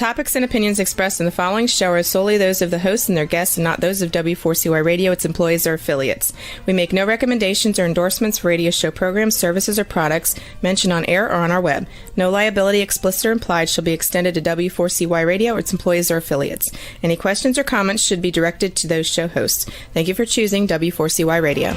topics and opinions expressed in the following show are solely those of the hosts and their guests and not those of W4CY Radio, its employees, or affiliates. We make no recommendations or endorsements for radio show programs, services, or products mentioned on air or on our web. No liability, explicit or implied, shall be extended to W4CY Radio, its employees, or affiliates. Any questions or comments should be directed to those show hosts. Thank you for choosing W4CY Radio.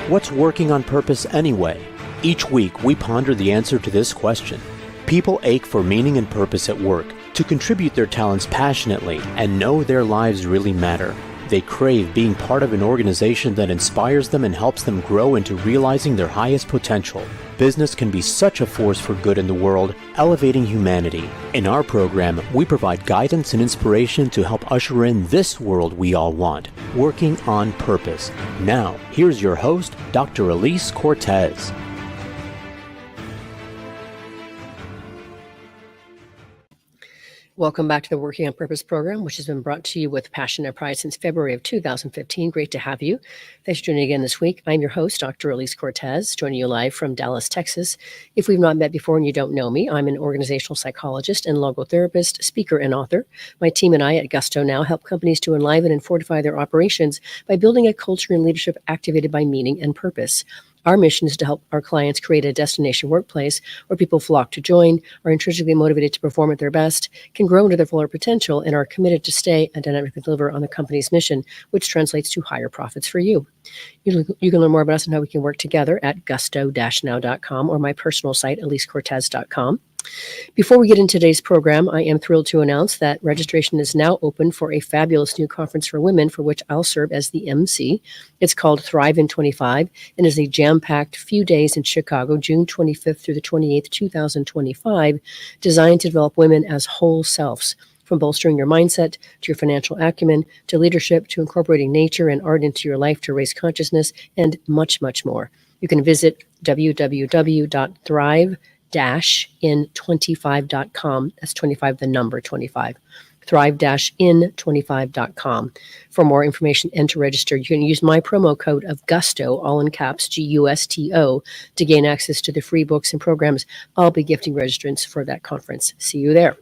What's working on purpose anyway? Each week, we ponder the answer to this question. People ache for meaning and purpose at work, to contribute their talents passionately, and know their lives really matter. They crave being part of an organization that inspires them and helps them grow into realizing their highest potential. Business can be such a force for good in the world, elevating humanity. In our program, we provide guidance and inspiration to help usher in this world we all want, working on purpose. Now, here's your host, Dr. Alise Cortez. Welcome back to the Working on Purpose program, which has been brought to you with passion and pride since February of 2015. Great to have you. Thanks for joining again this week. I'm your host, Dr. Alise Cortez, joining you live from Dallas, Texas. If we've not met before and you don't know me, I'm an organizational psychologist and logotherapist, speaker, and author. My team and I at Gusto Now help companies to enliven and fortify their operations by building a culture and leadership activated by meaning and purpose. Our mission is to help our clients create a destination workplace where people flock to join, are intrinsically motivated to perform at their best, can grow into their fuller potential, and are committed to stay and dynamically deliver on the company's mission, which translates to higher profits for you. You can learn more about us and how we can work together at gusto-now.com or my personal site, alisecortez.com. Before we get into today's program, I am thrilled to announce that registration is now open for a fabulous new conference for women for which I'll serve as the MC. It's called Thrive in 25 and is a jam-packed few days in Chicago, June 25th through the 28th, 2025, designed to develop women as whole selves. From bolstering your mindset, to your financial acumen, to leadership, to incorporating nature and art into your life to raise consciousness, and much, much more. You can visit www.thrive-in25.com. That's 25, the number 25. Thrive-in25.com. For more information and to register, you can use my promo code of GUSTO, all in caps, GUSTO, to gain access to the free books and programs I'll be gifting registrants for that conference. See you there.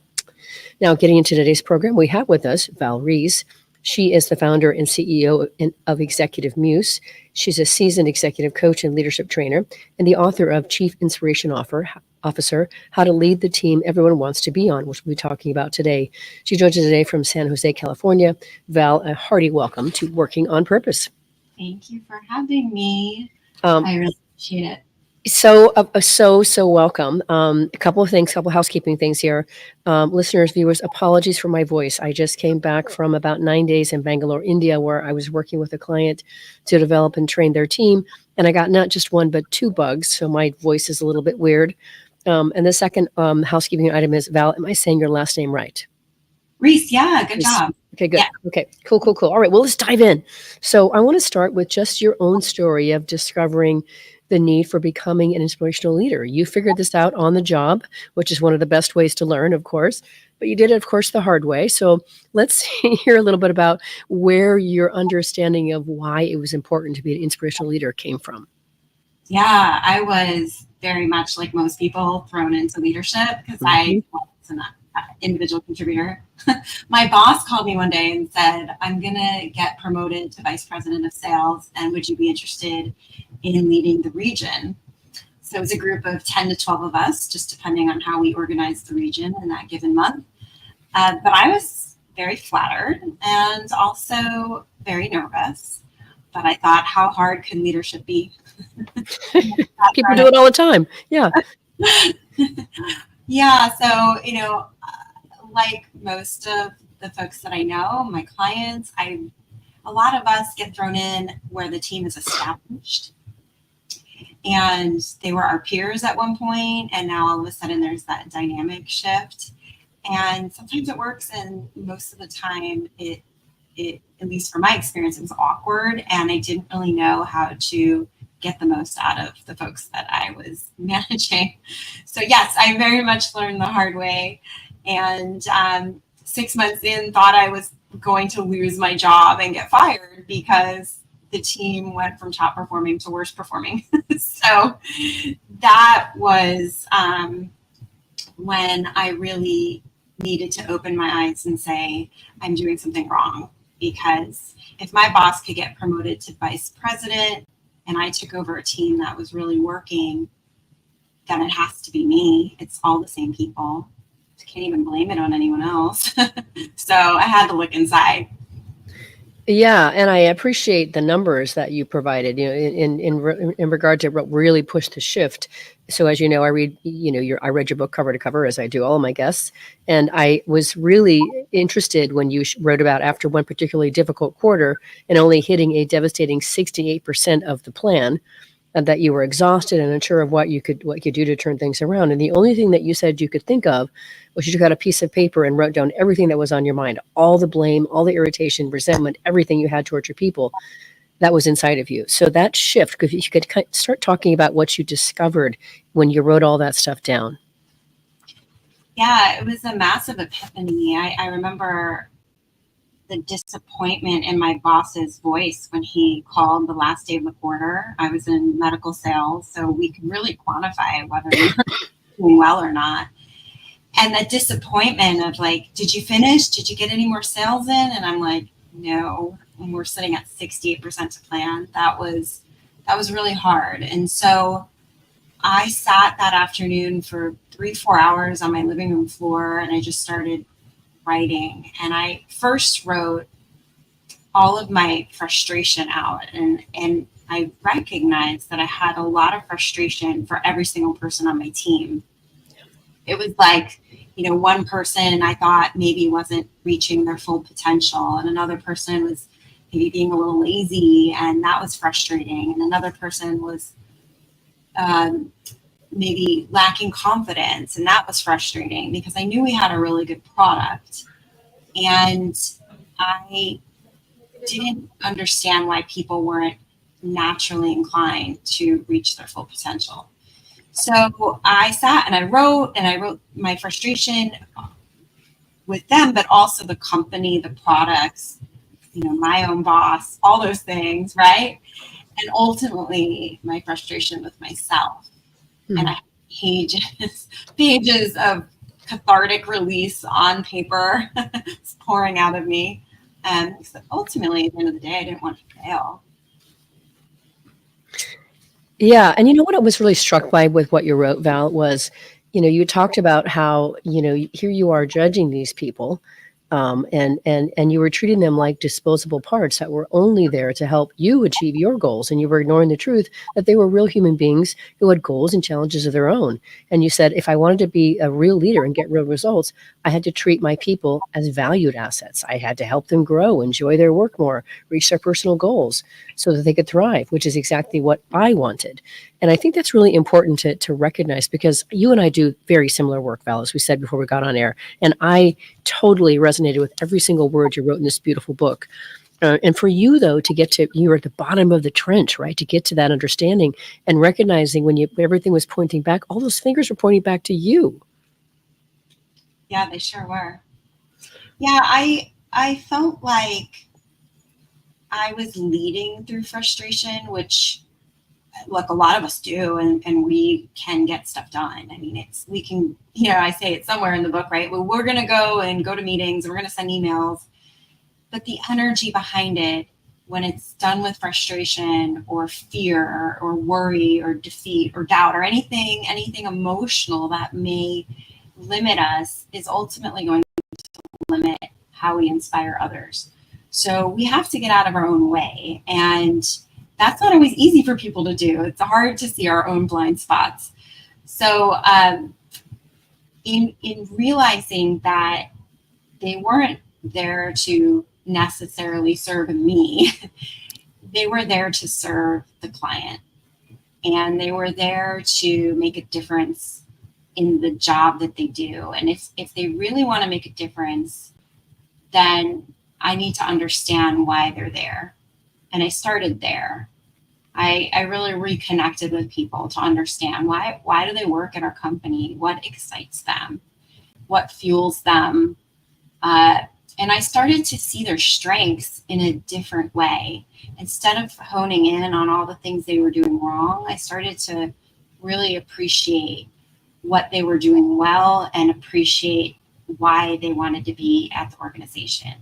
Now, getting into today's program, we have with us Val Ries. She is the founder and CEO of Executive Muse. She's a seasoned executive coach and leadership trainer and the author of Chief Inspiration Officer, How to Lead the Team Everyone Wants to Be On, which we'll be talking about today. She joins us today from San Jose, California. Val, a hearty welcome to Working on Purpose. Thank you for having me. I really appreciate it. So welcome. A couple housekeeping things here. Listeners, viewers, apologies for my voice. I just came back from about 9 days in Bangalore, India, where I was working with a client to develop and train their team. And I got not just one, but two bugs. So my voice is a little bit weird. And the second housekeeping item is, Val, am I saying your last name right? Ries, yeah, good job. Okay, good. Yeah. Okay, cool. All right, well, let's dive in. So I want to start with just your own story of discovering the need for becoming an inspirational leader. You figured this out on the job, which is one of the best ways to learn, of course, but you did it, of course, the hard way. So let's hear a little bit about where your understanding of why it was important to be an inspirational leader came from. Yeah, I was very much like most people thrown into leadership because I was an individual contributor. My boss called me one day and said, I'm going to get promoted to vice president of sales, and would you be interested in leading the region? So it was a group of 10 to 12 of us, just depending on how we organized the region in that given month. But I was very flattered and also very nervous. But I thought, how hard can leadership be? People do it all the time. Yeah. Yeah. So, like most of the folks that I know, my clients, a lot of us get thrown in where the team is established. And they were our peers at one point, and now all of a sudden there's that dynamic shift. And sometimes it works, and most of the time it at least from my experience, it was awkward, and I didn't really know how to get the most out of the folks that I was managing. So yes, I very much learned the hard way. And 6 months in, thought I was going to lose my job and get fired because the team went from top performing to worst performing. So that was when I really needed to open my eyes and say, I'm doing something wrong. Because if my boss could get promoted to vice president and I took over a team that was really working, then it has to be me. It's all the same people. I can't even blame it on anyone else. So I had to look inside. Yeah, and I appreciate the numbers that you provided, in regard to what really pushed the shift. So as you know, I read your book cover to cover, as I do all of my guests, and I was really interested when you wrote about after one particularly difficult quarter and only hitting a devastating 68% of the plan, and that you were exhausted and unsure of what you could do to turn things around. And the only thing that you said you could think of was you took out a piece of paper and wrote down everything that was on your mind, all the blame, all the irritation, resentment, everything you had towards your people that was inside of you. So that shift, if you could start talking about what you discovered when you wrote all that stuff down. Yeah, it was a massive epiphany. I remember the disappointment in my boss's voice when he called the last day of the quarter. I was in medical sales, so we could really quantify whether we were doing well or not. And the disappointment of like, did you finish? Did you get any more sales in? And I'm like, no. And we're sitting at 68% to plan. That was really hard. And so I sat that afternoon for 3-4 hours on my living room floor, and I just started writing. And I first wrote all of my frustration out, and I recognized that I had a lot of frustration for every single person on my team. It was like, one person I thought maybe wasn't reaching their full potential, and another person was maybe being a little lazy, and that was frustrating, and another person was maybe lacking confidence, and that was frustrating because I knew we had a really good product, and I didn't understand why people weren't naturally inclined to reach their full potential. So I sat and I wrote my frustration with them, but also the company, the products, my own boss, all those things, right? And ultimately my frustration with myself. Mm-hmm. And I had pages of cathartic release on paper. It's pouring out of me. And ultimately, at the end of the day, I didn't want to fail. Yeah. And you know what I was really struck by with what you wrote, Val, was, you talked about how, here you are judging these people. And you were treating them like disposable parts that were only there to help you achieve your goals. And you were ignoring the truth that they were real human beings who had goals and challenges of their own. And you said, if I wanted to be a real leader and get real results, I had to treat my people as valued assets. I had to help them grow, enjoy their work more, reach their personal goals so that they could thrive, which is exactly what I wanted. And I think that's really important to recognize, because you and I do very similar work, Val, as we said before we got on air. And I totally resonated with every single word you wrote in this beautiful book. And for you, though, to get to, you were at the bottom of the trench, right? To get to that understanding and recognizing when everything was pointing back, all those fingers were pointing back to you. Yeah, they sure were. Yeah, I felt like I was leading through frustration, which, look, a lot of us do, and we can get stuff done. I mean, we can, I say it somewhere in the book, right? Well, we're going to go to meetings, and we're going to send emails, but the energy behind it, when it's done with frustration or fear or worry or defeat or doubt or anything emotional that may limit us, is ultimately going to limit how we inspire others. So we have to get out of our own way, and that's not always easy for people to do. It's hard to see our own blind spots. So in realizing that they weren't there to necessarily serve me, they were there to serve the client. And they were there to make a difference in the job that they do. And if they really want to make a difference, then I need to understand why they're there. And I started there. I really reconnected with people to understand why do they work at our company? What excites them? What fuels them? And I started to see their strengths in a different way. Instead of honing in on all the things they were doing wrong, I started to really appreciate what they were doing well and appreciate why they wanted to be at the organization.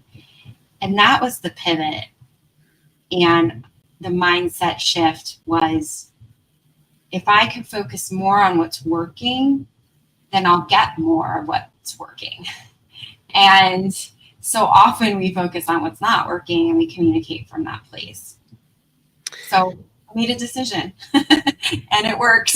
And that was the pivot. And the mindset shift was, if I could focus more on what's working, then I'll get more of what's working. And so often we focus on what's not working and we communicate from that place. So I made a decision and it works.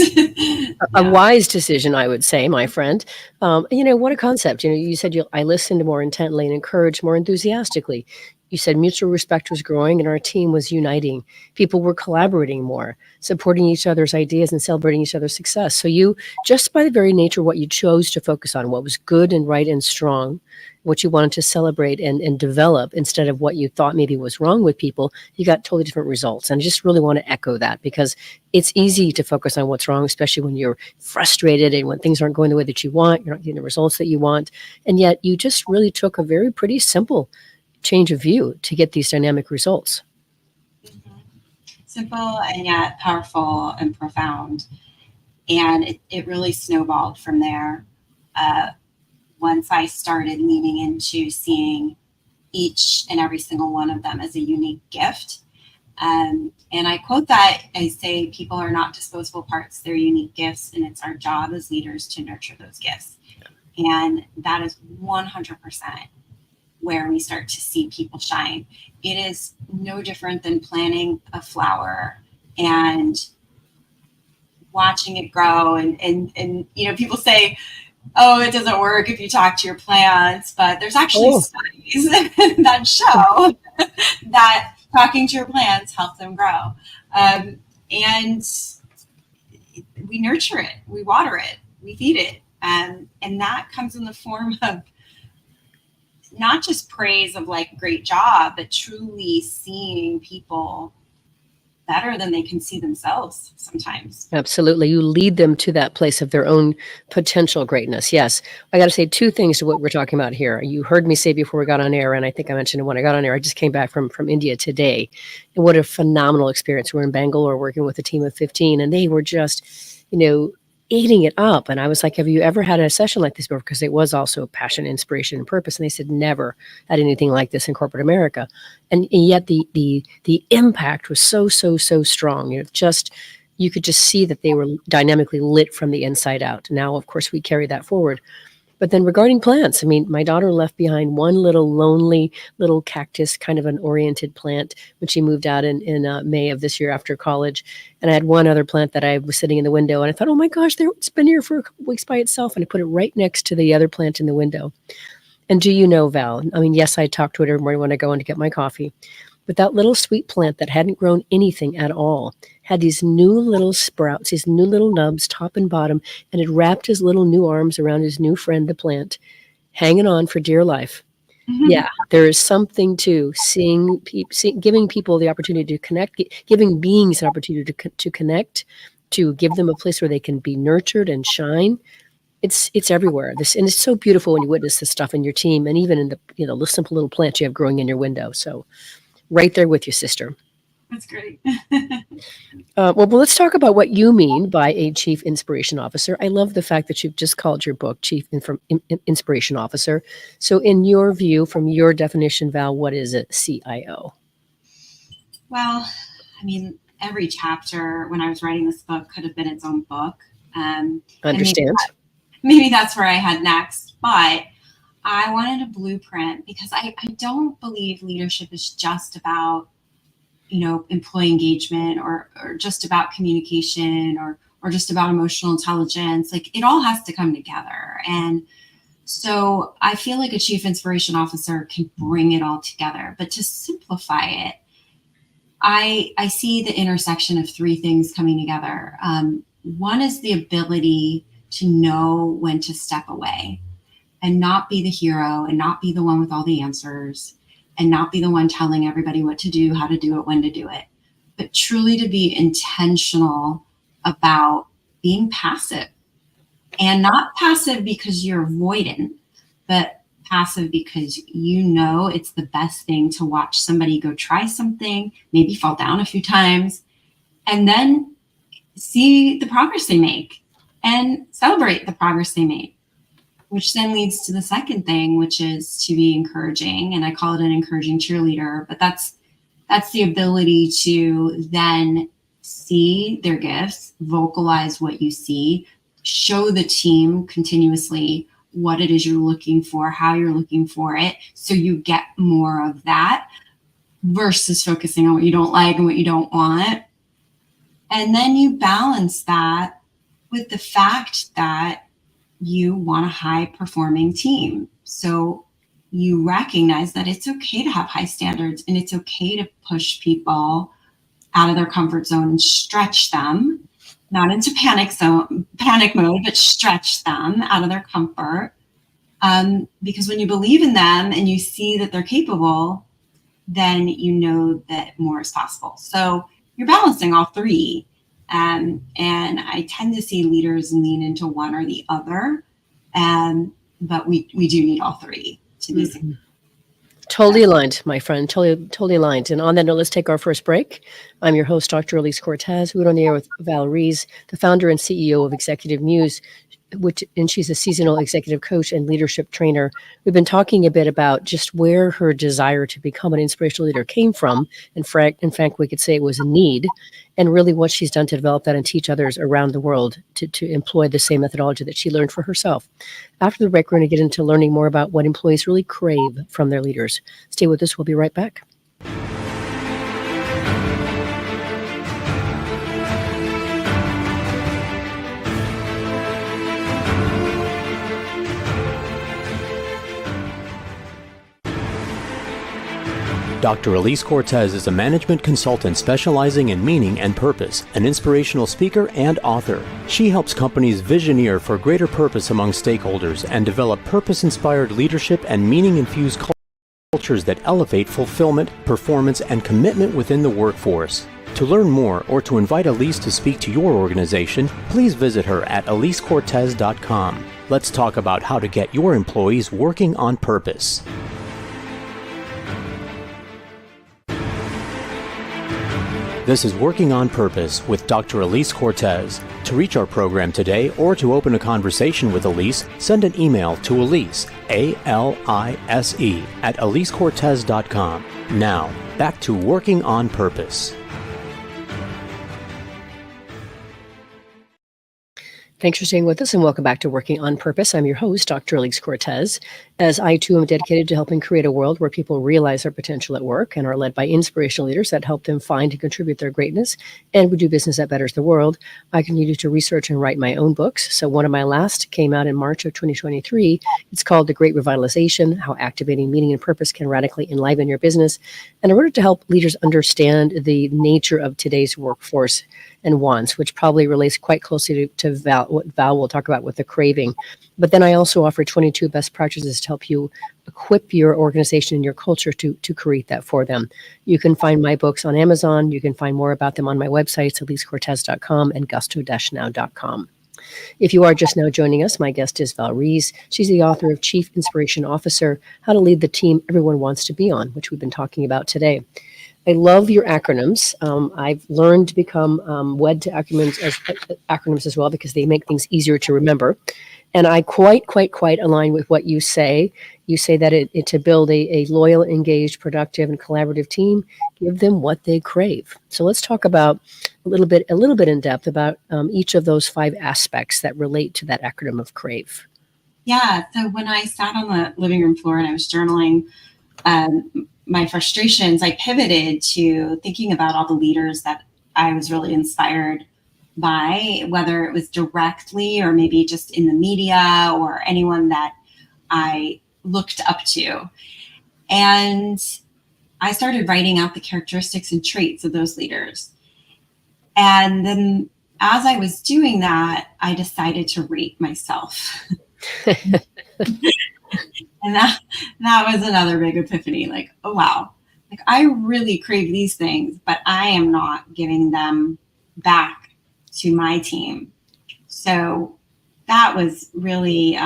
A wise decision, I would say, my friend. What a concept. You said I listened more intently and encouraged more enthusiastically. You said mutual respect was growing and our team was uniting. People were collaborating more, supporting each other's ideas and celebrating each other's success. So you, just by the very nature of what you chose to focus on, what was good and right and strong, what you wanted to celebrate and develop instead of what you thought maybe was wrong with people, you got totally different results. And I just really want to echo that, because it's easy to focus on what's wrong, especially when you're frustrated and when things aren't going the way that you want, you're not getting the results that you want. And yet you just really took a very pretty simple change of view to get these dynamic results. Mm-hmm. Simple and yet powerful and profound. And it really snowballed from there. Once I started leaning into seeing each and every single one of them as a unique gift. And I quote that, I say, people are not disposable parts, they're unique gifts, and it's our job as leaders to nurture those gifts. And that is 100% where we start to see people shine. It is no different than planting a flower and watching it grow. And people say, oh, it doesn't work if you talk to your plants, but there's actually studies that show that talking to your plants helps them grow. And we nurture it, we water it, we feed it. And that comes in the form of not just praise of like, great job, but truly seeing people better than they can see themselves sometimes. Absolutely. You lead them to that place of their own potential greatness. Yes. I got to say two things to what we're talking about here. You heard me say before we got on air, and I think I mentioned it when I got on air, I just came back from India today. And what a phenomenal experience. We're in Bangalore working with a team of 15, and they were just, eating it up. And I was like, have you ever had a session like this before? Because it was also passion, inspiration, and purpose. And they said, never had anything like this in corporate America. And yet the impact was so strong. You could just see that they were dynamically lit from the inside out. Now, of course, we carry that forward. But then regarding plants, my daughter left behind one little lonely little cactus, kind of an oriented plant, when she moved out in May of this year after college. And I had one other plant that I was sitting in the window, and I thought, oh my gosh, it's been here for a couple weeks by itself. And I put it right next to the other plant in the window. And do you know, Val, yes, I talk to it every morning when I go in to get my coffee. But that little sweet plant that hadn't grown anything at all had these new little sprouts, these new little nubs, top and bottom, and it wrapped his little new arms around his new friend, the plant, hanging on for dear life. Mm-hmm. Yeah, there is something to giving people the opportunity to connect, giving beings an opportunity to connect, to give them a place where they can be nurtured and shine. It's everywhere. And it's so beautiful when you witness this stuff in your team, and even in the simple little plants you have growing in your window. So, right there with you, sister. That's great. Well, let's talk about what you mean by a Chief Inspiration Officer. I love the fact that you've just called your book Chief Inspiration Officer. So in your view, from your definition, Val, what is a CIO? Well, every chapter when I was writing this book could have been its own book. Understand. Maybe that's where I had next. But I wanted a blueprint because I don't believe leadership is just about employee engagement or just about communication or just about emotional intelligence. Like, it all has to come together. And so I feel like a Chief Inspiration Officer can bring it all together. But to simplify it, I see the intersection of three things coming together. One is the ability to know when to step away and not be the hero and not be the one with all the answers and not be the one telling everybody what to do, how to do it, when to do it, but truly to be intentional about being passive, and not passive because you're avoidant, but passive because you know it's the best thing to watch somebody go try something, maybe fall down a few times, and then see the progress they make and celebrate the progress they make, which then leads to the second thing, which is to be encouraging. And I call it an encouraging cheerleader, but that's the ability to then see their gifts, vocalize what you see, show the team continuously what it is you're looking for, how you're looking for it, so you get more of that versus focusing on what you don't like and what you don't want. And then you balance that with the fact that you want a high-performing team. So you recognize that it's okay to have high standards and it's okay to push people out of their comfort zone and stretch them, not into panic mode, but stretch them out of their comfort. Because when you believe in them and you see that they're capable, then you know that more is possible. So you're balancing all three. And I tend to see leaders lean into one or the other. But we do need all three to be successful. Totally aligned, my friend. Totally aligned. And on that note, let's take our first break. I'm your host, Dr. Alise Cortez. We're on the air with Val Ries, the founder and CEO of Executive Muse, and she's a seasonal executive coach and leadership trainer. We've been talking a bit about just where her desire to become an inspirational leader came from. In fact, we could say it was a need, and really what she's done to develop that and teach others around the world to employ the same methodology that she learned for herself. After the break, we're going to get into learning more about what employees really crave from their leaders. Stay with us. We'll be right back. Dr. Alise Cortez is a management consultant specializing in meaning and purpose, an inspirational speaker and author. She helps companies visioneer for greater purpose among stakeholders and develop purpose-inspired leadership and meaning-infused cultures that elevate fulfillment, performance, and commitment within the workforce. To learn more or to invite Alise to speak to your organization, please visit her at alisecortez.com. Let's talk about how to get your employees working on purpose. This is Working on Purpose with Dr. Alise Cortez. To reach our program today or to open a conversation with Alise, send an email to Alise, A-L-I-S-E, at alisecortez.com. Now, back to Working on Purpose. Thanks for staying with us and welcome back to Working on Purpose. I'm your host, Dr. Alise Cortez, as I too am dedicated to helping create a world where people realize their potential at work and are led by inspirational leaders that help them find and contribute their greatness, and we do business that betters the world. I continue to research and write my own books. So one of my last came out in March of 2023. It's called The Great Revitalization, How Activating Meaning and Purpose Can Radically Enliven Your Business. And I wrote it to help leaders understand the nature of today's workforce and wants, which probably relates quite closely to what Val will talk about with the craving. But then I also offer 22 best practices to help you equip your organization and your culture to create that for them. You can find my books on Amazon. You can find more about them on my websites, alisecortez.com and gusto-now.com. If you are just now joining us, my guest is Val Ries. She's the author of Chief Inspiration Officer, How to Lead the Team Everyone Wants to Be On, which we've been talking about today. I love your acronyms. I've learned to become wed to acronyms as well because they make things easier to remember. And I quite align with what you say. You say that to build a loyal, engaged, productive, and collaborative team, give them what they crave. So let's talk about a little bit in depth about each of those 5 aspects that relate to that acronym of crave. Yeah. So when I sat on the living room floor and I was journaling my frustrations, I pivoted to thinking about all the leaders that I was really inspired by, whether it was directly or maybe just in the media or anyone that I looked up to. And I started writing out the characteristics and traits of those leaders. And then as I was doing that, I decided to rate myself. And that was another big epiphany. Like, oh, wow. Like, I really crave these things, but I am not giving them back to my team. So that was really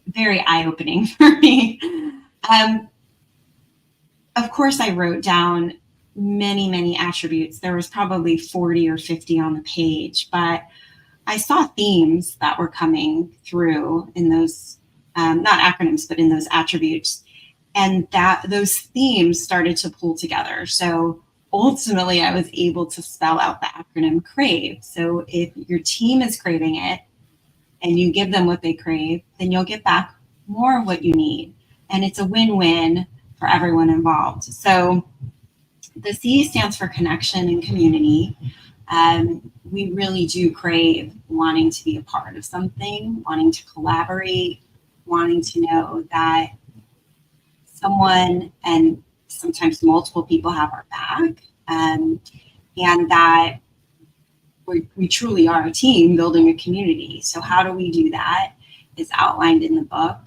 very eye-opening for me. Of course, I wrote down many attributes. There was probably 40 or 50 on the page, but I saw themes that were coming through in those, not acronyms, but in those attributes. And that those themes started to pull together. So ultimately, I was able to spell out the acronym CRAVE. So if your team is craving it and you give them what they crave, then you'll get back more of what you need. And it's a win-win for everyone involved. So the C stands for connection and community. We really do crave wanting to be a part of something, wanting to collaborate, wanting to know that someone and sometimes multiple people have our back, and that we truly are a team building a community. So how do we do that is outlined in the book.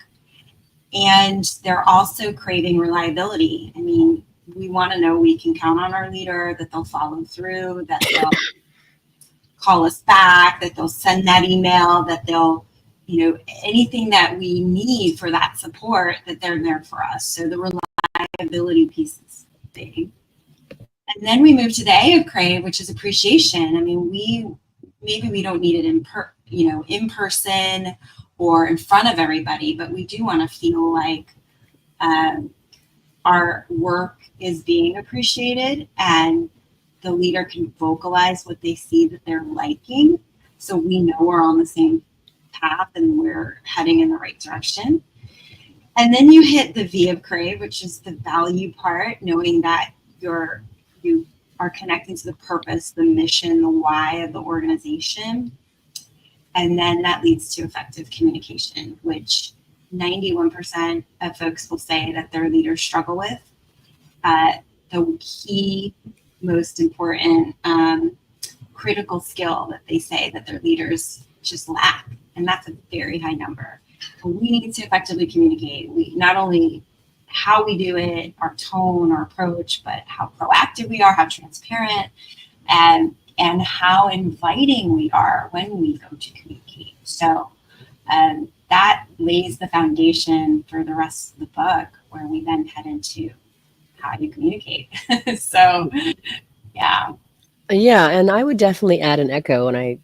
And they're also craving reliability. I mean, we want to know we can count on our leader, that they'll follow through, that they'll call us back, that they'll send that email, that they'll, anything that we need for that support, that they're there for us. So the reliability piece is big. And then we move to the A of crave, which is appreciation. I mean, we don't need it in person or in front of everybody, but we do want to feel like our work is being appreciated and the leader can vocalize what they see that they're liking. So we know we're on the same path and we're heading in the right direction. And then you hit the V of crave, which is the value part, knowing that you are connecting to the purpose, the mission, the why of the organization. And then that leads to effective communication, which 91% of folks will say that their leaders struggle with. The key, most important, critical skill that they say that their leaders just lack. And that's a very high number. We need to effectively communicate. We not only how we do it, our tone, our approach, but how proactive we are, how transparent, and how inviting we are when we go to communicate. So that lays the foundation for the rest of the book, where we then head into how you communicate. So, yeah. Yeah, and I would definitely add an echo, and I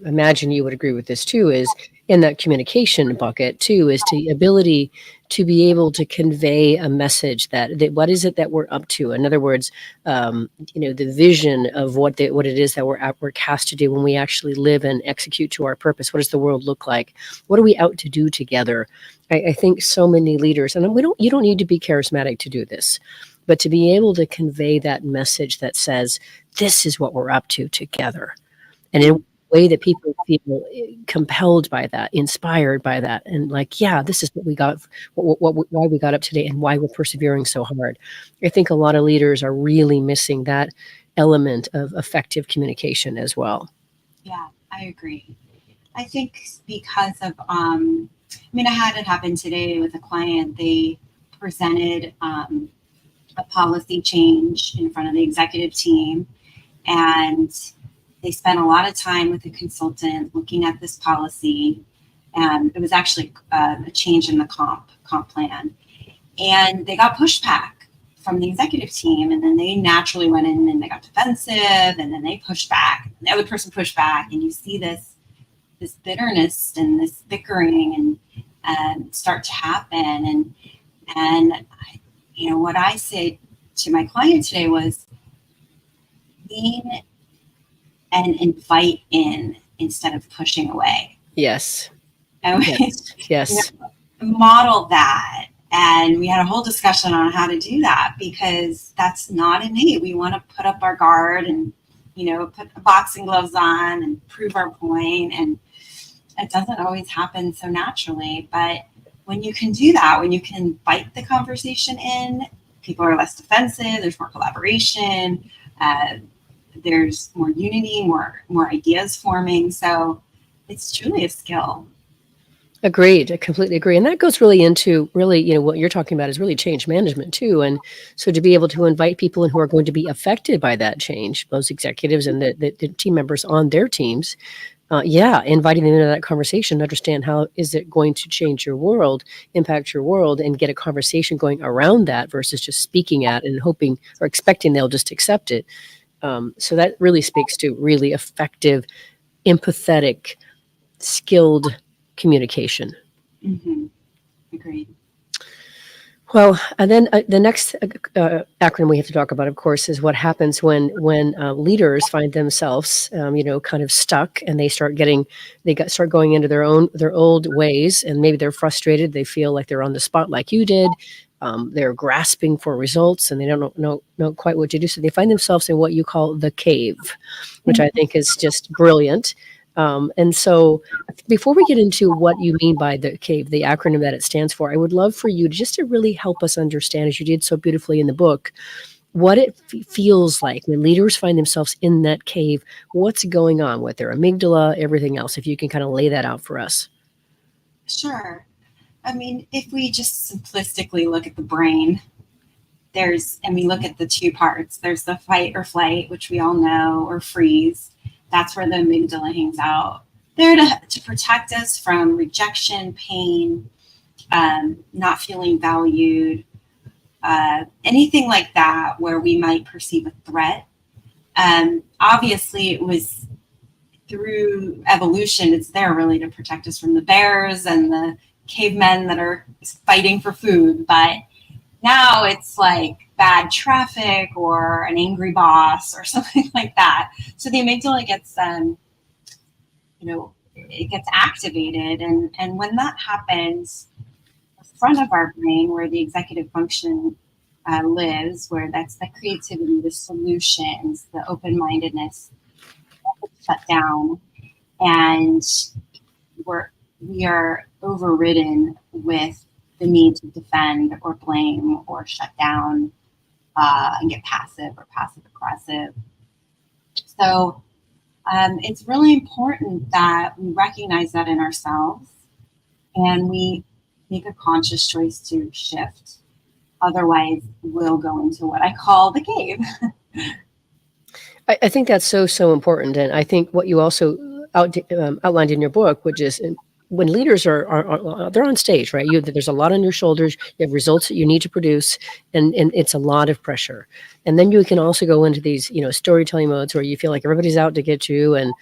imagine you would agree with this too, is in that communication bucket too, is the ability to be able to convey a message that what is it that we're up to? In other words, the vision of what it is that we're cast to do when we actually live and execute to our purpose. What does the world look like? What are we out to do together? I think so many leaders, and you don't need to be charismatic to do this, but to be able to convey that message that says, this is what we're up to together. And in a way that people feel compelled by that, inspired by that, and like, yeah, this is what we got, why we got up today and why we're persevering so hard. I think a lot of leaders are really missing that element of effective communication as well. Yeah, I agree. I think because of, I had it happen today with a client. They presented a policy change in front of the executive team, and they spent a lot of time with the consultant looking at this policy, and it was actually a change in the comp plan, and they got pushback from the executive team, and then they naturally went in and they got defensive, and then they pushed back, and the other person pushed back, and you see this bitterness and this bickering and start to happen, and what I said to my client today was lean and invite in instead of pushing away. Yes. And Yes. Model that. And we had a whole discussion on how to do that, because that's not innate. We want to put up our guard and, put boxing gloves on and prove our point. And it doesn't always happen so naturally. But when you can do that, when you can invite the conversation in, people are less defensive, there's more collaboration, there's more unity, more ideas forming. So it's truly a skill. Agreed. I completely agree. And that goes really into what you're talking about is really change management too. And so to be able to invite people in who are going to be affected by that change, those executives and the team members on their teams, inviting them into that conversation, understand how is it going to change your world, impact your world, and get a conversation going around that versus just speaking at and hoping or expecting they'll just accept it. So that really speaks to really effective, empathetic, skilled communication. Mm-hmm. Agreed. Well, and then the next acronym we have to talk about, of course, is what happens when leaders find themselves, kind of stuck, and they start going into their old ways, and maybe they're frustrated. They feel like they're on the spot, like you did. They're grasping for results, and they don't know quite what to do. So they find themselves in what you call the cave, which I think is just brilliant. And so before we get into what you mean by the cave, the acronym that it stands for, I would love for you to really help us understand, as you did so beautifully in the book, what it feels like when leaders find themselves in that cave, what's going on with their amygdala, everything else, if you can kind of lay that out for us. Sure. I mean, if we just simplistically look at the brain, and we look at the two parts, there's the fight or flight, which we all know, or freeze. That's where the amygdala hangs out. There to protect us from rejection, pain, not feeling valued, anything like that where we might perceive a threat. Obviously, it was through evolution, it's there really to protect us from the bears and the cavemen that are fighting for food. But now it's like bad traffic or an angry boss or something like that. So the amygdala gets, it gets activated. And when that happens, the front of our brain where the executive function lives, where that's the creativity, the solutions, the open-mindedness, shut down. And we are overridden with the need to defend or blame or shut down and get passive or passive aggressive. So it's really important that we recognize that in ourselves and we make a conscious choice to shift. Otherwise, we'll go into what I call the cave. I think that's so important. And I think what you also outlined in your book, which is when leaders are they're on stage, right? There's a lot on your shoulders. You have results that you need to produce, and it's a lot of pressure. And then you can also go into these, storytelling modes where you feel like everybody's out to get you, and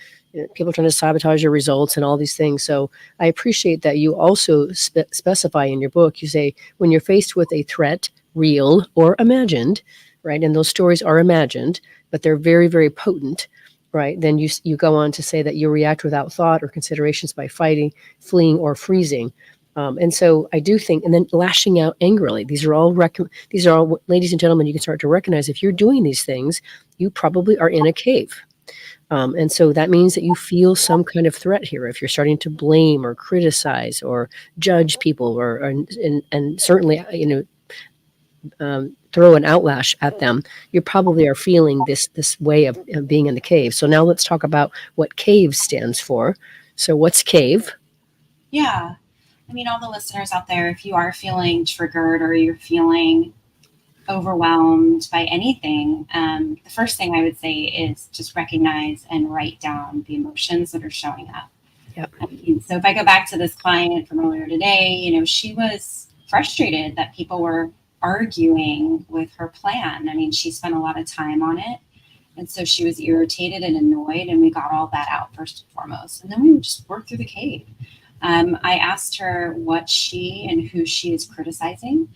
people are trying to sabotage your results and all these things. So I appreciate that you also specify in your book. You say when you're faced with a threat, real or imagined, right? And those stories are imagined, but they're very, very potent. Right, then you go on to say that you react without thought or considerations by fighting, fleeing, or freezing, and so I do think, and then lashing out angrily. These are all, ladies and gentlemen, you can start to recognize if you're doing these things, you probably are in a cave, and so that means that you feel some kind of threat here. If you're starting to blame or criticize or judge people, and certainly throw an outlash at them, you probably are feeling this way of being in the cave. So now let's talk about what CAVE stands for. So what's CAVE? Yeah. I mean, all the listeners out there, if you are feeling triggered or you're feeling overwhelmed by anything, the first thing I would say is just recognize and write down the emotions that are showing up. Yep. So if I go back to this client from earlier today, she was frustrated that people were arguing with her plan. I mean, she spent a lot of time on it. And so she was irritated and annoyed, and we got all that out first and foremost. And then we would just work through the cave. I asked her what she and who she is criticizing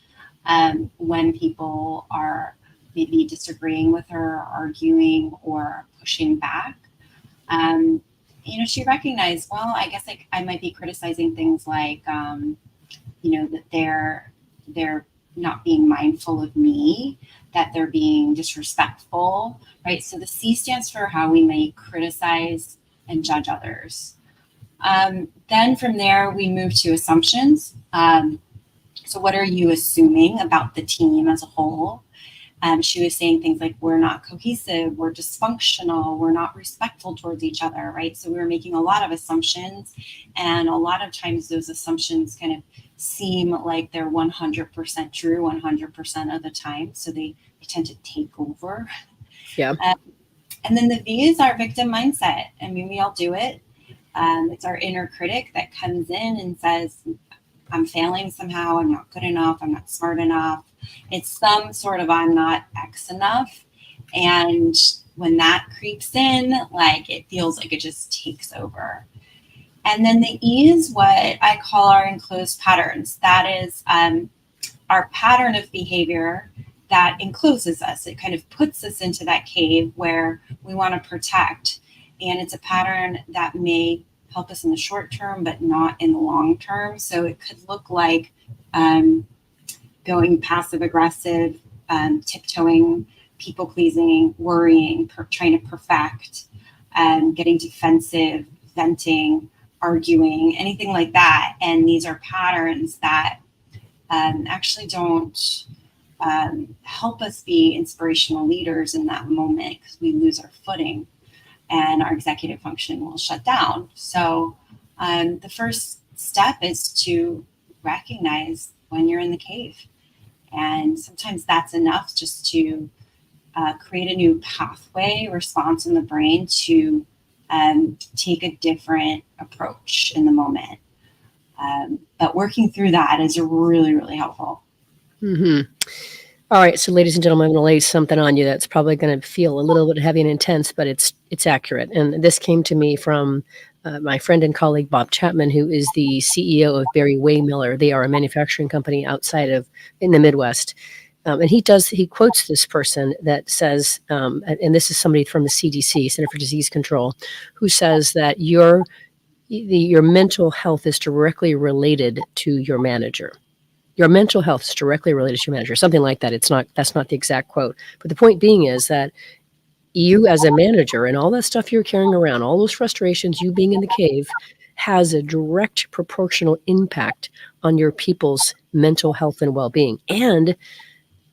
when people are maybe disagreeing with her, arguing, or pushing back. She recognized, well, I guess I might be criticizing things like, that they're not being mindful of me, that they're being disrespectful, right? So the C stands for how we may criticize and judge others. Then from there, we move to assumptions. So what are you assuming about the team as a whole? She was saying things like, we're not cohesive, we're dysfunctional, we're not respectful towards each other, right? So we were making a lot of assumptions, and a lot of times those assumptions kind of seem like they're 100% true 100% of the time. So they tend to take over. Yeah. And then the V is our victim mindset. I mean, we all do it. It's our inner critic that comes in and says, I'm failing somehow, I'm not good enough, I'm not smart enough. It's some sort of I'm not X enough. And when that creeps in, like it feels like it just takes over. And then the E is what I call our enclosed patterns. That is our pattern of behavior that encloses us. It kind of puts us into that cave where we want to protect. And it's a pattern that may help us in the short term, but not in the long term. So it could look like going passive aggressive, tiptoeing, people pleasing, worrying, trying to perfect, getting defensive, venting, arguing, anything like that. And these are patterns that actually don't help us be inspirational leaders in that moment, because we lose our footing and our executive function will shut down. So the first step is to recognize when you're in the cave. And sometimes that's enough just to create a new pathway response in the brain to take a different approach in the moment. But working through that is really, really helpful. Mm-hmm. All right, so ladies and gentlemen, I'm going to lay something on you that's probably going to feel a little bit heavy and intense, but it's accurate. And this came to me from my friend and colleague Bob Chapman, who is the CEO of Barry Waymiller. They are a manufacturing company in the Midwest. And he quotes this person that says, and this is somebody from the CDC, Center for Disease Control, who says that your mental health is directly related to your manager. Your mental health is directly related to your manager, something like that. That's not the exact quote. But the point being is that you as a manager and all that stuff you're carrying around, all those frustrations, you being in the cave, has a direct proportional impact on your people's mental health and well-being. And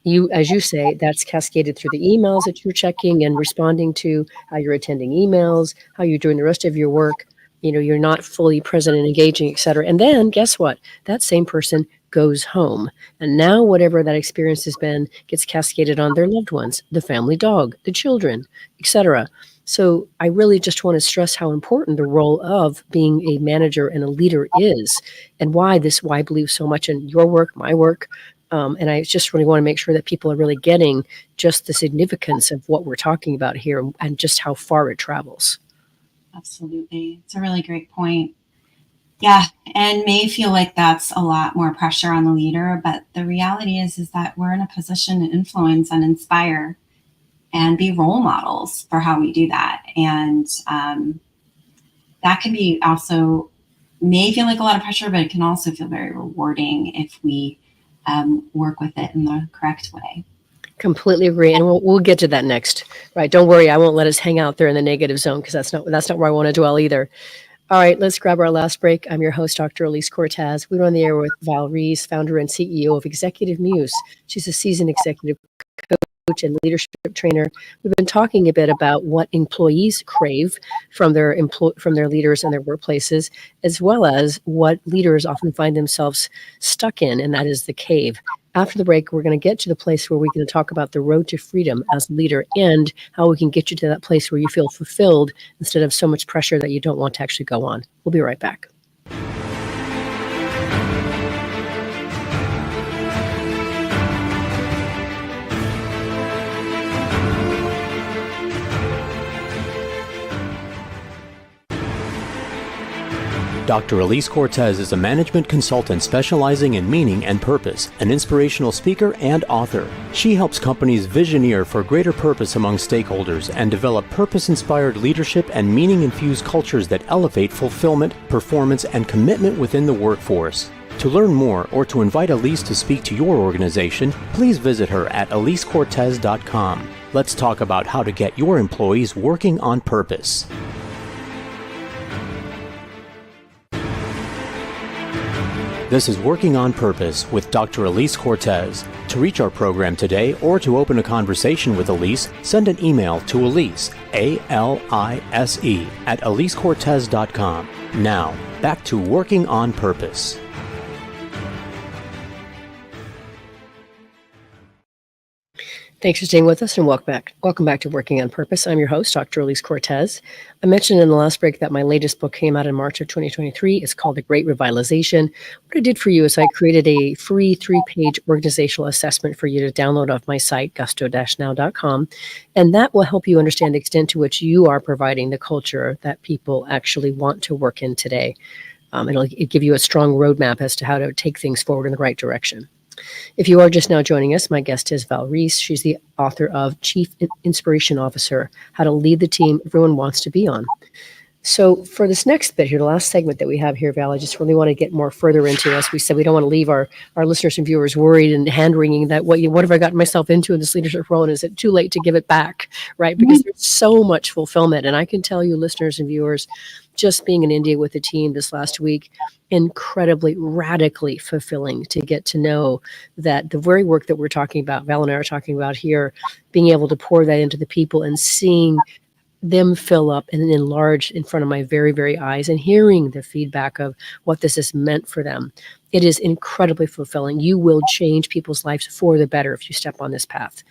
you, as you say, that's cascaded through the emails that you're checking and responding to, how you're attending emails, how you're doing the rest of your work. You're not fully present and engaging, et cetera. And then guess what? That same person goes home. And now whatever that experience has been gets cascaded on their loved ones, the family dog, the children, et cetera. So I really just want to stress how important the role of being a manager and a leader is, and why I believe so much in your work, my work. And I just really want to make sure that people are really getting just the significance of what we're talking about here and just how far it travels. Absolutely. It's a really great point. Yeah, and may feel like that's a lot more pressure on the leader, but the reality is that we're in a position to influence and inspire and be role models for how we do that. And that can be also, may feel like a lot of pressure, but it can also feel very rewarding if we work with it in the correct way. Completely agree, and we'll get to that next. Right? Don't worry, I won't let us hang out there in the negative zone, because that's not where I want to dwell either. All right, let's grab our last break. I'm your host, Dr. Alise Cortez. We're on the air with Val Ries, founder and CEO of Executive Muse. She's a seasoned executive coach and leadership trainer. We've been talking a bit about what employees crave from their leaders and their workplaces, as well as what leaders often find themselves stuck in, and that is the cave. After the break, we're going to get to the place where we're going to talk about the road to freedom as a leader and how we can get you to that place where you feel fulfilled instead of so much pressure that you don't want to actually go on. We'll be right back. Dr. Alise Cortez is a management consultant specializing in meaning and purpose, an inspirational speaker and author. She helps companies visioneer for greater purpose among stakeholders and develop purpose-inspired leadership and meaning-infused cultures that elevate fulfillment, performance, and commitment within the workforce. To learn more or to invite Alise to speak to your organization, please visit her at alisecortez.com. Let's talk about how to get your employees working on purpose. This is Working on Purpose with Dr. Alise Cortez. To reach our program today or to open a conversation with Alise, send an email to Alise, A-L-I-S-E, at alisecortez.com. Now, back to Working on Purpose. Thanks for staying with us and welcome back. Welcome back to Working on Purpose. I'm your host, Dr. Alise Cortez. I mentioned in the last break that my latest book came out in March of 2023. It's called The Great Revitalization. What I did for you is I created a free 3-page organizational assessment for you to download off my site, gusto-now.com. And that will help you understand the extent to which you are providing the culture that people actually want to work in today. It'll give you a strong roadmap as to how to take things forward in the right direction. If you are just now joining us, my guest is Val Ries. She's the author of Chief Inspiration Officer, How to Lead the Team Everyone Wants to Be On. So for this next bit here, the last segment that we have here, Val, I just really want to get more further into, as we said, we don't want to leave our listeners and viewers worried and hand-wringing that what have I gotten myself into in this leadership role, and is it too late to give it back, right? Because there's so much fulfillment. And I can tell you, listeners and viewers, just being in India with the team this last week, incredibly, radically fulfilling to get to know that the very work that we're talking about, Val and I are talking about here, being able to pour that into the people and seeing them fill up and enlarge in front of my very, very eyes and hearing the feedback of what this has meant for them. It is incredibly fulfilling. You will change people's lives for the better if you step on this path.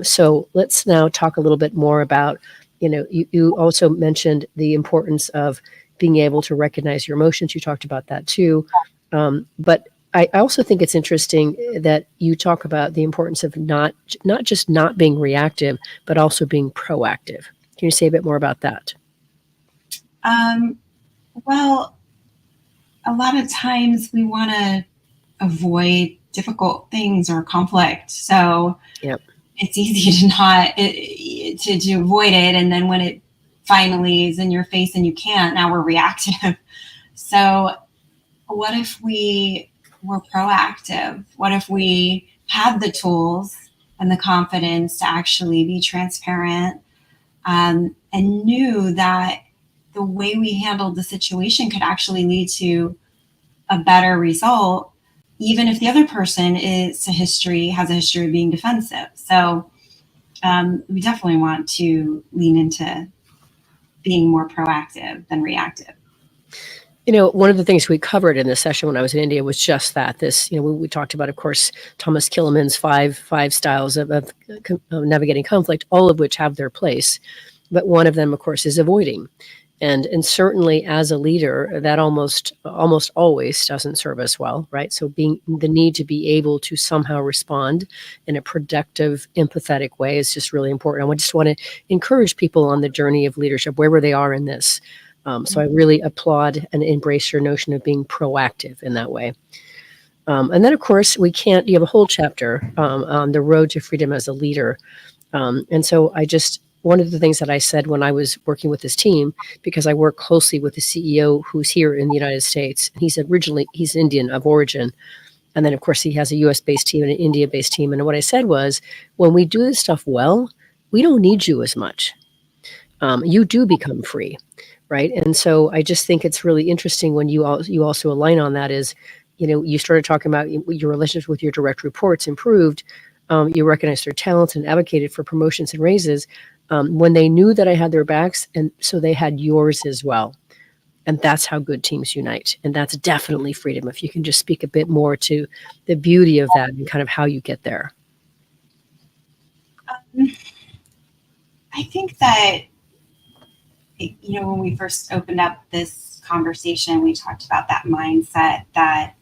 So let's now talk a little bit more about, you also mentioned the importance of being able to recognize your emotions. You talked about that too. But I also think it's interesting that you talk about the importance of not just not being reactive, but also being proactive. Can you say a bit more about that? Well, a lot of times we want to avoid difficult things or conflict. So Yep. It's easy to avoid it. And then when it finally is in your face and you can't, now we're reactive. So what if we were proactive? What if we had the tools and the confidence to actually be transparent, and knew that the way we handled the situation could actually lead to a better result, even if the other person has a history of being defensive. So we definitely want to lean into being more proactive than reactive. One of the things we covered in this session when I was in India was just that. We talked about, of course, Thomas Killiman's five styles of navigating conflict, all of which have their place. But one of them, of course, is avoiding. And certainly as a leader, that almost always doesn't serve us well, right? So being the need to be able to somehow respond in a productive, empathetic way is just really important. I just want to encourage people on the journey of leadership, wherever they are in this. So I really applaud and embrace your notion of being proactive in that way. And then, of course, you have a whole chapter on the road to freedom as a leader. And so one of the things that I said when I was working with this team, because I work closely with the CEO who's here in the United States, and he's Indian of origin. And then, of course, he has a US-based team and an India-based team. And what I said was, when we do this stuff well, we don't need you as much. You do become free, right? And so I just think it's really interesting when you also align on that is, you started talking about your relationships with your direct reports improved. You recognized their talents and advocated for promotions and raises when they knew that I had their backs, and so they had yours as well. And that's how good teams unite. And that's definitely freedom. If you can just speak a bit more to the beauty of that and kind of how you get there. I think that, when we first opened up this conversation, we talked about that mindset that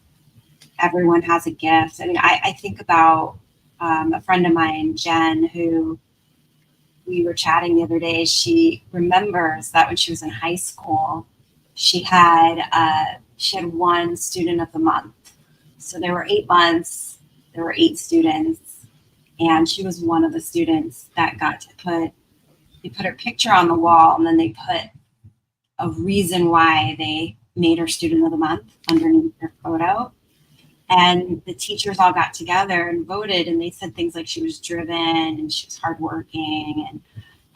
everyone has a gift. I mean, I think about a friend of mine, Jen, who we were chatting the other day. She remembers that when she was in high school, she had one student of the month. So there were 8 months, there were 8 students, and she was one of the students that got to they put her picture on the wall, and then they put a reason why they made her student of the month underneath her photo. And the teachers all got together and voted, and they said things like she was driven and she was hardworking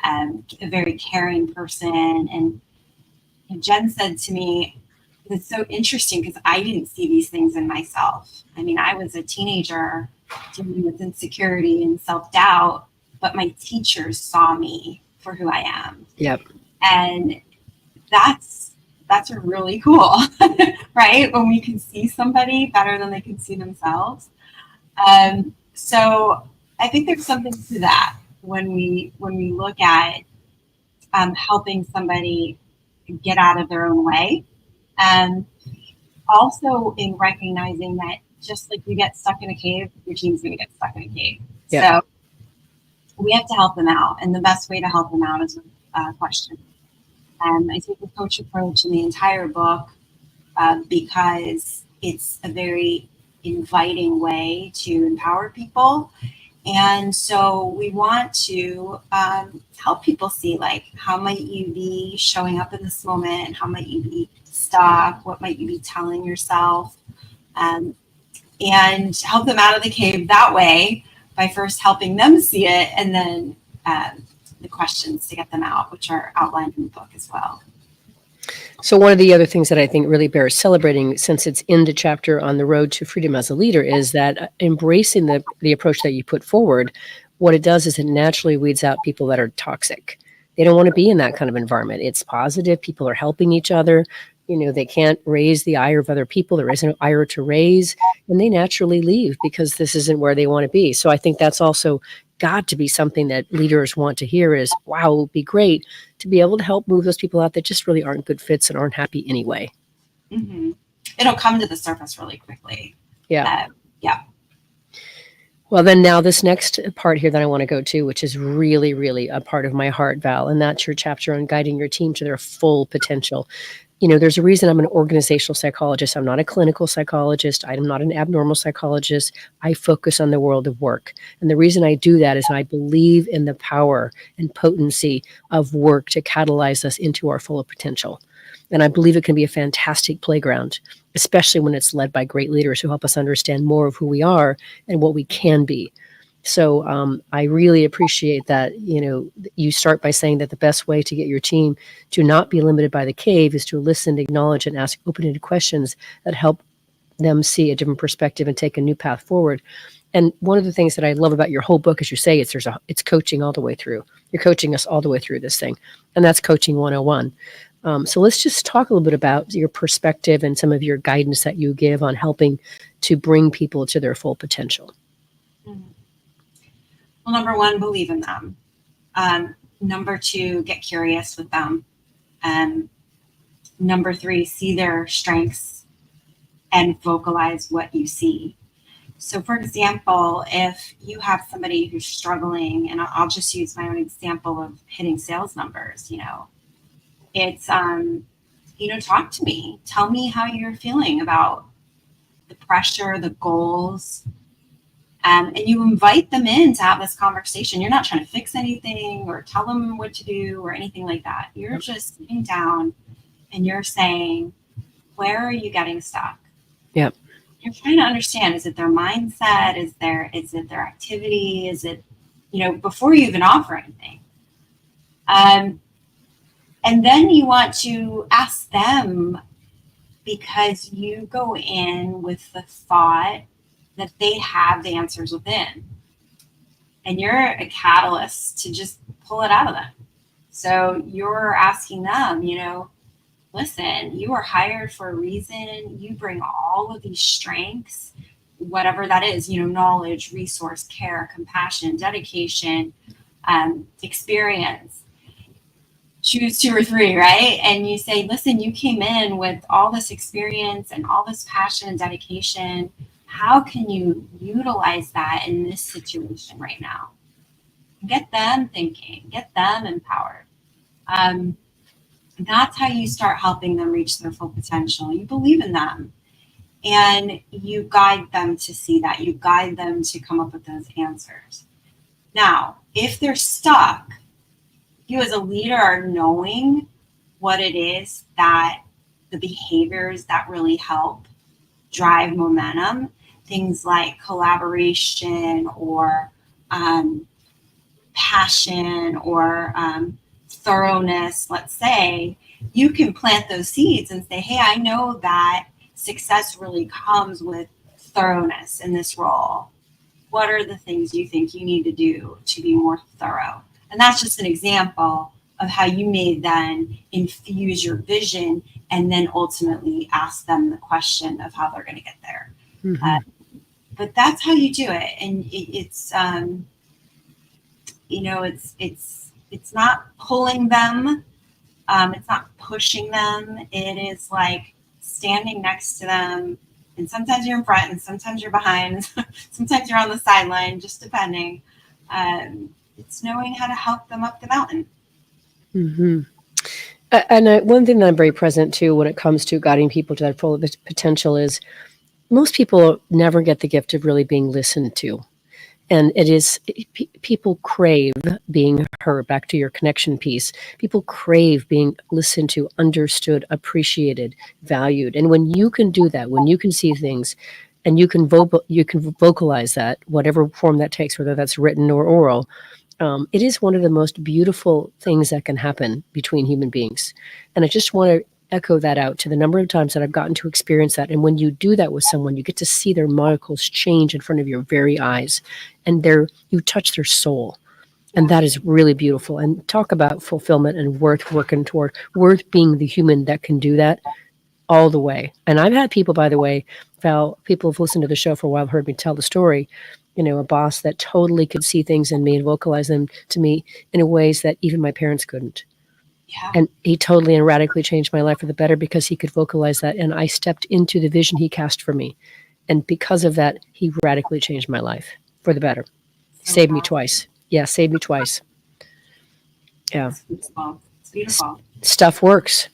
and a very caring person. And Jen said to me, it's so interesting because I didn't see these things in myself. I mean, I was a teenager dealing with insecurity and self-doubt, but my teachers saw me for who I am. Yep. And that's really cool, right? When we can see somebody better than they can see themselves. So I think there's something to that when we look at helping somebody get out of their own way. And also in recognizing that just like you get stuck in a cave, your team's going to get stuck in a cave. Yeah. So we have to help them out. And the best way to help them out is with questions. I take the coach approach in the entire book because it's a very inviting way to empower people. And so we want to help people see, like, how might you be showing up in this moment? How might you be stuck? What might you be telling yourself? And help them out of the cave that way by first helping them see it, and then the questions to get them out, which are outlined in the book as well. So one of the other things that I think really bears celebrating, since it's in the chapter on the road to freedom as a leader, is that embracing the approach that you put forward, what it does is it naturally weeds out people that are toxic. They don't want to be in that kind of environment. It's positive. People are helping each other. They can't raise the ire of other people. There isn't an ire to raise, and they naturally leave because this isn't where they want to be. So I think that's also got to be something that leaders want to hear is, wow, it would be great to be able to help move those people out that just really aren't good fits and aren't happy anyway. Mm-hmm. It'll come to the surface really quickly. Yeah. Yeah. Well, then now this next part here that I want to go to, which is really, really a part of my heart, Val, and that's your chapter on guiding your team to their full potential. There's a reason I'm an organizational psychologist. I'm not a clinical psychologist. I'm not an abnormal psychologist. I focus on the world of work. And the reason I do that is I believe in the power and potency of work to catalyze us into our full potential. And I believe it can be a fantastic playground, especially when it's led by great leaders who help us understand more of who we are and what we can be. So I really appreciate that, you start by saying that the best way to get your team to not be limited by the cave is to listen, acknowledge, and ask open-ended questions that help them see a different perspective and take a new path forward. And one of the things that I love about your whole book, as you say, it's coaching all the way through. You're coaching us all the way through this thing. And that's Coaching 101. So let's just talk a little bit about your perspective and some of your guidance that you give on helping to bring people to their full potential. Mm-hmm. Well, number one, believe in them. Number two, get curious with them. Number three, see their strengths and vocalize what you see. So, for example, if you have somebody who's struggling, and I'll just use my own example of hitting sales numbers, it's, talk to me. Tell me how you're feeling about the pressure, the goals. And you invite them in to have this conversation. You're not trying to fix anything or tell them what to do or anything like that. You're just sitting down and you're saying, where are you getting stuck? Yep. You're trying to understand, is it their mindset? Is it their activity? Is it, before you even offer anything? And then you want to ask them, because you go in with the thought that they have the answers within, and you're a catalyst to just pull it out of them. So you're asking them, listen, you are hired for a reason. You bring all of these strengths, whatever that is, knowledge, resource, care, compassion, dedication, experience. Choose two or three, right? And you say, listen, you came in with all this experience and all this passion and dedication. How can you utilize that in this situation right now? Get them thinking, get them empowered. That's how you start helping them reach their full potential. You believe in them and you guide them to see that. You guide them to come up with those answers. Now, if they're stuck, you as a leader are knowing what it is that the behaviors that really help drive momentum, things like collaboration or passion or thoroughness, let's say, you can plant those seeds and say, hey, I know that success really comes with thoroughness in this role. What are the things you think you need to do to be more thorough? And that's just an example of how you may then infuse your vision and then ultimately ask them the question of how they're going to get there. Mm-hmm. but that's how you do it. And it's, it's not pulling them. It's not pushing them. It is like standing next to them. And sometimes you're in front and sometimes you're behind. Sometimes you're on the sideline, just depending. It's knowing how to help them up the mountain. Mm-hmm. One thing that I'm very present to when it comes to guiding people to that full potential is most people never get the gift of really being listened to. And it is, people crave being heard, back to your connection piece. People crave being listened to, understood, appreciated, valued. And when you can do that, when you can see things and you can vocalize that, whatever form that takes, whether that's written or oral, it is one of the most beautiful things that can happen between human beings. And I just want to echo that out to the number of times that I've gotten to experience that. And when you do that with someone, you get to see their molecules change in front of your very eyes, and you touch their soul. And that is really beautiful. And talk about fulfillment and worth working toward, worth being the human that can do that all the way. And I've had people, by the way, Val, people have listened to the show for a while, heard me tell the story, a boss that totally could see things in me and vocalize them to me in ways that even my parents couldn't. Yeah. And he totally and radically changed my life for the better because he could vocalize that. And I stepped into the vision he cast for me. And because of that, he radically changed my life for the better. Saved me twice. Yeah, saved me twice. Yeah. It's beautiful. Stuff works.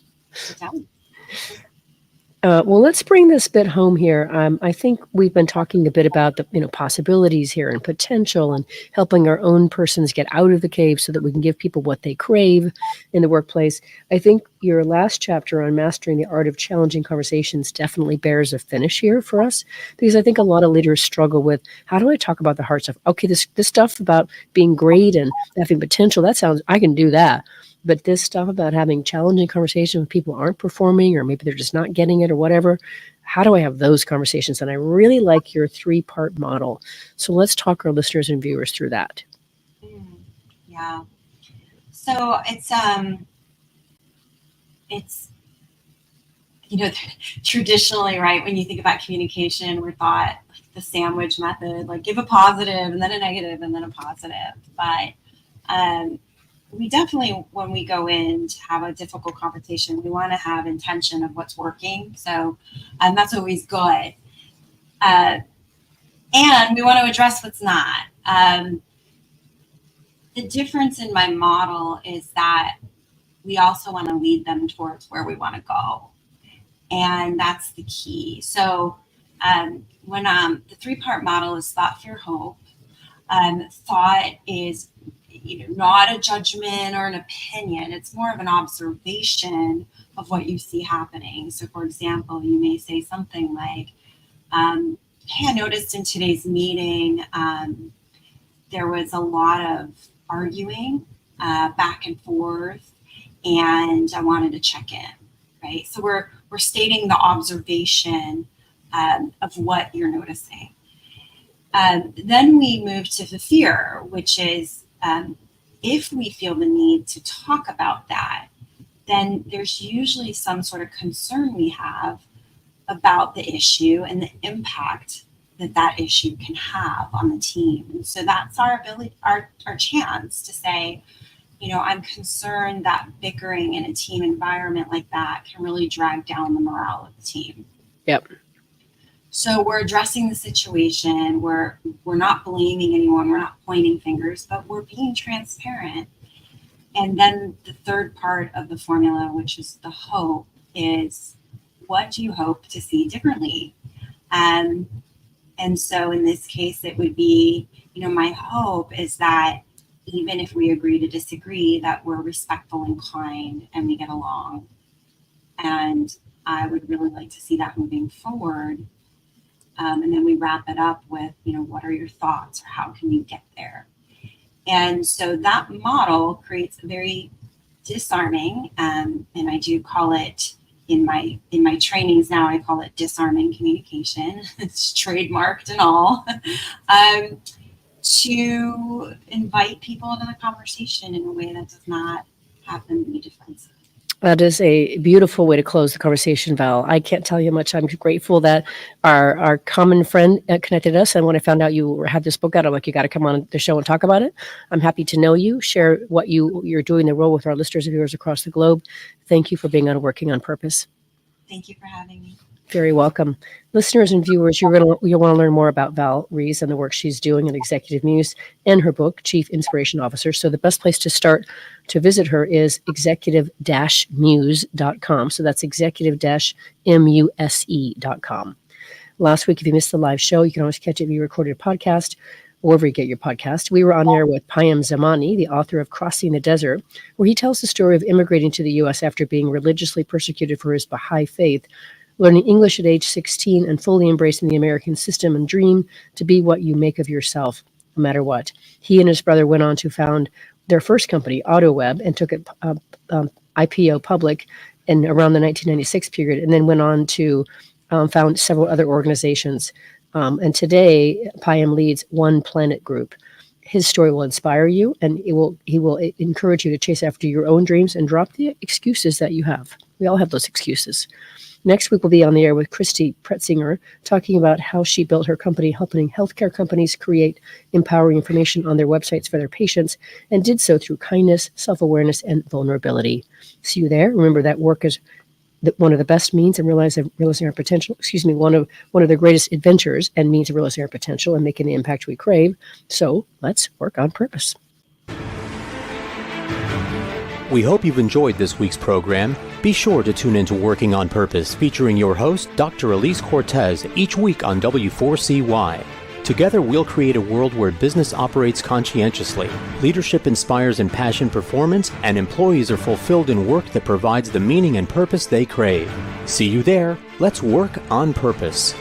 Well, let's bring this bit home here. I think we've been talking a bit about the possibilities here and potential and helping our own persons get out of the cave so that we can give people what they crave in the workplace. I think your last chapter on mastering the art of challenging conversations definitely bears a finish here for us, because I think a lot of leaders struggle with, how do I talk about the hard stuff? Okay, this stuff about being great and having potential, I can do that. But this stuff about having challenging conversations with people who aren't performing, or maybe they're just not getting it or whatever, how do I have those conversations? And I really like your 3-part model. So let's talk our listeners and viewers through that. Yeah. So it's traditionally, right, when you think about communication, we're taught like the sandwich method, like give a positive and then a negative and then a positive. But we definitely, when we go in to have a difficult conversation, we want to have intention of what's working. So that's always good. And we want to address what's not. The difference in my model is that we also want to lead them towards where we want to go. And that's the key. So when the 3-part model is thought, fear, hope, thought is not a judgment or an opinion. It's more of an observation of what you see happening. So, for example, you may say something like, hey, I noticed in today's meeting, there was a lot of arguing back and forth, and I wanted to check in, right? So we're stating the observation of what you're noticing. Then we move to the fear, which is, if we feel the need to talk about that, then there's usually some sort of concern we have about the issue and the impact that issue can have on the team. And so that's our ability, our chance to say, I'm concerned that bickering in a team environment like that can really drag down the morale of the team. Yep. So we're addressing the situation. We're not blaming anyone. We're not pointing fingers, but we're being transparent. And then the 3rd part of the formula, which is the hope, is what do you hope to see differently? And so in this case, it would be, my hope is that even if we agree to disagree, that we're respectful and kind and we get along. And I would really like to see that moving forward. And then we wrap it up with, what are your thoughts, or how can you get there? And so that model creates a very disarming, and I do call it in my trainings now, I call it disarming communication. It's trademarked and all, to invite people into the conversation in a way that does not have them be defensive. That is a beautiful way to close the conversation, Val. I can't tell you how much I'm grateful that our common friend connected us. And when I found out you had this book out, I'm like, you got to come on the show and talk about it. I'm happy to know you, share what you're doing the role with our listeners and viewers across the globe. Thank you for being on Working on Purpose. Thank you for having me. Very welcome. Listeners and viewers, you'll want to learn more about Val Ries and the work she's doing in Executive Muse and her book, Chief Inspiration Officer. So the best place to start to visit her is executive-muse.com. So that's executive-muse.com. Last week, if you missed the live show, you can always catch it via recorded podcast, wherever you get your podcast. We were on air with Payam Zamani, the author of Crossing the Desert, where he tells the story of immigrating to the U.S. after being religiously persecuted for his Baha'i faith, learning English at age 16, and fully embracing the American system and dream to be what you make of yourself, no matter what. He and his brother went on to found their first company, AutoWeb, and took it IPO public in around the 1996 period, and then went on to found several other organizations. And today, Payam leads One Planet Group. His story will inspire you, and he will encourage you to chase after your own dreams and drop the excuses that you have. We all have those excuses. Next week, we'll be on the air with Christy Pretzinger, talking about how she built her company, helping healthcare companies create empowering information on their websites for their patients, and did so through kindness, self-awareness, and vulnerability. See you there. Remember that work is one of the best means of realizing our potential. One of the greatest adventures and means of realizing our potential and making the impact we crave. So let's work on purpose. We hope you've enjoyed this week's program. Be sure to tune into Working on Purpose, featuring your host, Dr. Alise Cortez, each week on W4CY. Together, we'll create a world where business operates conscientiously, leadership inspires impassioned performance, and employees are fulfilled in work that provides the meaning and purpose they crave. See you there. Let's work on purpose.